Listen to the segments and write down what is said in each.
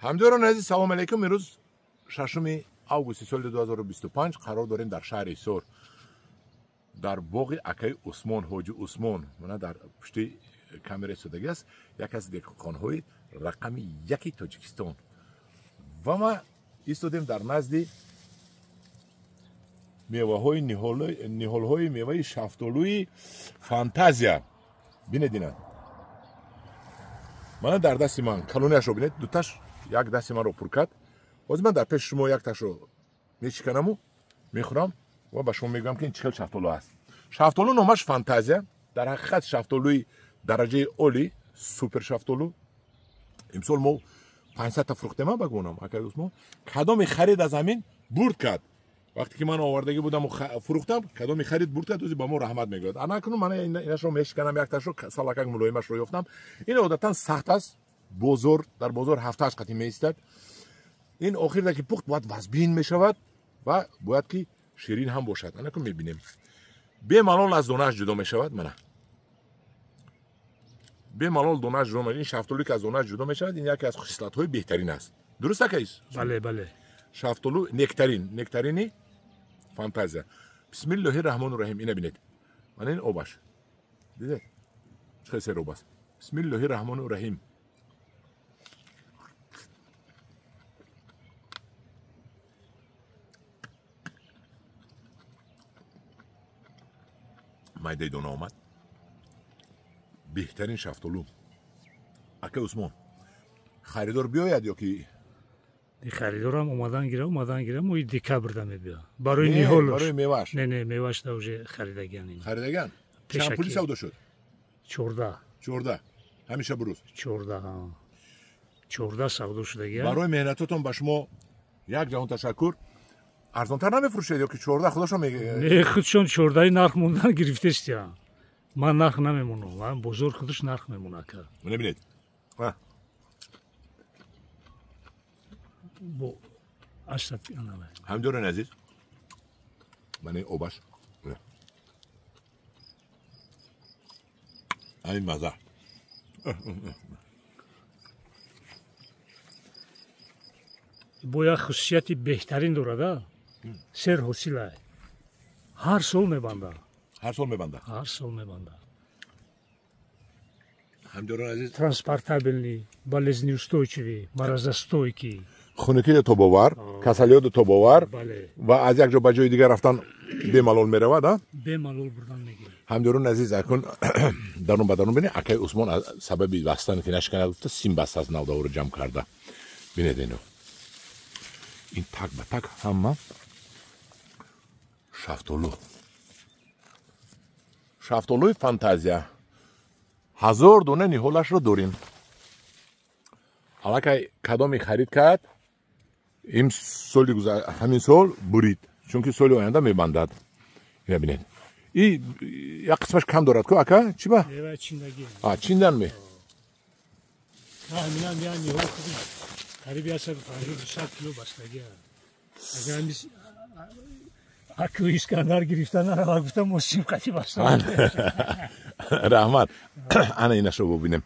ҳамҷоёрон азиз, салому алайкум. имрӯз 6 августи соли 2025 қарор дорем дар шаҳри Ҳисор, дар боғи акаи Усмон, ҳоҷи Усмон, мана дар пушти камера истодагӣ аст, яке аз деҳқонҳои рақами 1 Тоҷикистон. Ва ма истодем дар назди меваҳои ниҳолҳои меваи шафтолуи фантазия. Бинедина, мана дар дасти ман калонияшро бинед, дуташ як дасти манро пур кард. ҳозир ман дар пеши шумо якташро мечиканаму мехӯрам ва ба шумо мегӯям ки ин чӣ хел шафтолу аст. Шафтолу номаш фантазия, дар ҳақиқат шафтолуи дараҷаи оли, супер шафтолу. имсол мо 500 та фурӯхтема ба гумонам. Акаи Усмон кадоми харид аз ҳамин бурд кард. вақте ки ман овардагӣ будаму фурӯхтам, кадоми харид бурд кард, ӯзи ба мо раҳмат мегӯяд. Анакунун ман инашро мешиканам, якташро салакак мулоимашро ёфтам. ин одатан сахт аст, бозор дар бозор 7-8 қатӣ меистад. ин охирда ки пухт бояд вазбин мешавад ва бояд ки ширин ҳам бошад. анакун мебинем бемалол аз донааш ҷудо мешавад. мана бемалол донааш ҷудо мешавад. ин шафтолу ки аз донааш ҷудо мешавад, ин яке аз хислатҳои беҳтарин аст. дуруст акаис? бале бале. шафтолу нектарини фантазия. бисмиллоҳи раҳмони раҳим. ина бинед, мана ин обаш дидед чӣ хел сероб аст. бисмиллоҳи раҳмони раҳим. майдаи дона омад. беҳтарин шафтолу. ака Усмон, харидор биёяд ё ки харидорам омадан гира моҳи декабрда мебиёд барои ниҳолаш, барои меваш. не мевашда уже харидаган. чанд пули савдо шуд? 14 ҳамиша бурӯз 14 савдо шудагиан. барои меҳнатотон ба шумо як ҷаҳон ташаккур. арзонтар намефурӯшед ё ки 14 худошон не худшон 14 нарх мондан гирифтестия. ман нарх намемонам, ман бозор худаш нарх мемона. ака набинед бо асад анава ҳамҷоёрон азиз, ман ин обаш ин маза бо як хусусияти беҳтарин дорад. сер ҳосила ҳар сол мебанда. ҳамҷоёрон азиз, транспортабелни, болезнеустойчивӣ, маразостойкӣ, хунукиро тобовар, касалиётро тобовар ва аз як ҷо ба ҷои дигар рафтан бемалол меравад. бемалол бурдан мегирад. ҳамҷоёрон азиз, акун дарун ба дарун бинед, акаи Усмон аз сабаби бастани ки нашиканад гуфта сим баста аз навдаҳоро ҷамъ карда. бинед ино, ин так ба так ҳама шафтолуи фантазия. 1000 дона ниҳолашро дорем. аллакай кадоми харид кард, ин соли ҳамин сол бурид, чунки соли оянда мебандад. ина бинед, як қисмаш кам дорад ку ака? чӣ ба чиндан ме қариби 150 кило бастагӣ. агар акӯ искандар гирифта нарава гуфтам мо симқати баста. раҳмат. ана инашро бубинем.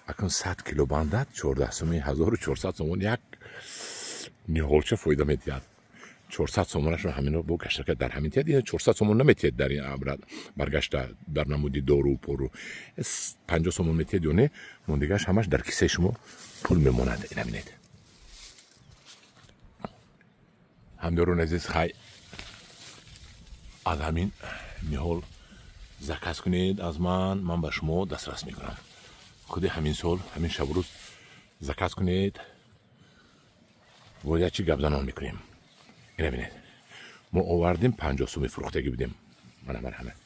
акун 100 кило бандад 14 сомон, 1400 сомон як ниҳолча фоида метиҳад. 400 сомонашро ҳамино бо гаштака дар ҳамин тиҳад. ин 400 сомон наметиҳад дар ин баргашта дар намуди дору пору. 50 сомон метиҳад ё не, мондигааш ҳамаш дар кисаи шумо пул мемонад. ина бинед. ҳамҷоёрон азиз, хай аз ҳамин ниҳол заказ кунед аз ман ба шумо дастрас мекунам. худи ҳамин сол ҳамин шабрӯз заказ кунед, бояд чӣ гапзанон мекунем. ина бинед, мо овардем 50 сомӣ фурӯхтагӣ будем. мана марҳамат.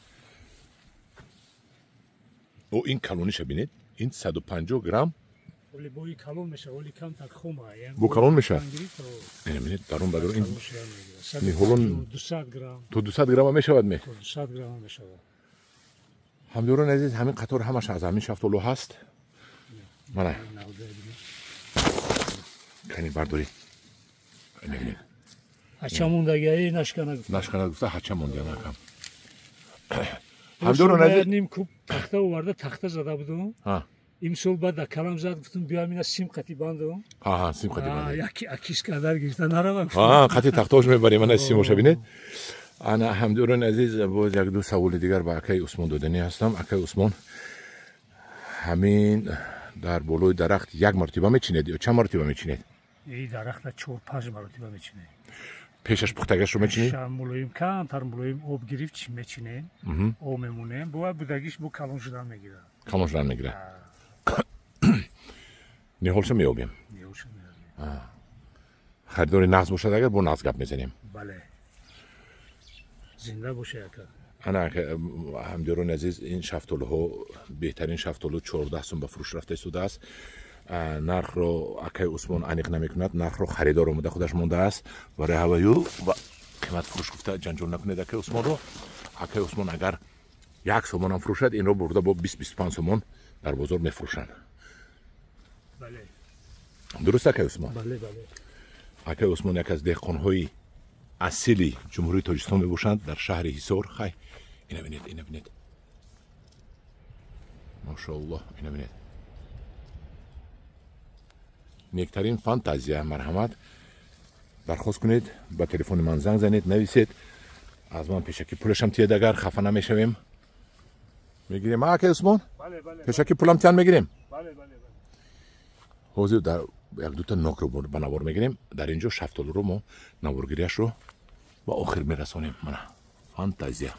о ин калониша бинед, ин 150 грамм бо калон мешавад. ина бинед, дарун ба дарун ниҳолон то 200 грамма мешавад. ҳамҷоёрон азиз, ҳамин қатор ҳамаш аз ҳамин шафтолу ҳаст. мана кани бардоред. ҳача мондагаи нашкана гуфта ҳача мондагӣ накам. ҳамҷоёрон азиз, ним куб тахта оварда тахта зада будум. имсол бада калам зад гуфтум биям ина сим қати бандум. Аҳа, сим қати бандум. Яки акис кадар гирифта наравам. қати тахтош мебарем, ана сим боша бинед. Ана ҳамдурон азиз, боз як ду саволи дигар ба акаи Усмон додани ҳастам. Акаи Усмон ҳамин дар болои дарахт як мартиба мечинед ё чанд мартиба мечинед? И дарахта 4-5 мартиба мечинед. пешаш пухтагашро мечинед? Мулоим камтар мулоим об гирифт чи мечинем. Об мемонем, бо будагиш бо калон шудан мегирад. Калон шудан мегирад. Неҳолша меёбем. Неҳолша меёбем. Харидори нағз бошад агар бо нағз гап мезанем. Бале. Зинда боша яка. ана ҳамдиёрони азиз, ин шафтолуҳо беҳтарин шафтолу 14 сум ба фурӯш рафта истодааст. нархро акаи Усмон аниқ намекунад, нархро харидор омада худаш мондааст. барои ҳаваю ба қимат фурӯш гуфта ҷанҷол накунед акаи Усмонро. акаи Усмон агар 1 сомонам фурӯшад, инро бурда бо 20-25 сомон дар бозор мефурӯшанд. Бале. дуруст акаи Усмон? Бале, бале. акаи Усмон яке аз деҳқонҳои асили ҷумҳурии Тоҷикистон мебошанд дар шаҳри Ҳисор. хай ина бинед, ина бинед. Машоаллоҳ, ина бинед. нектарин фантазия. марҳамат, дархост кунед, ба телефони ман занг занед, нависед. аз ман пешакӣ пулашам тиед, агар хафа намешавем мегирем. акаи Усмон, пешакӣ пулам тиян мегирем. ҳозир дар як дута нокро ба навор мегирем. дар инҷо шафтолуро мо наворгириашро ба охир мерасонем. мана фантазия.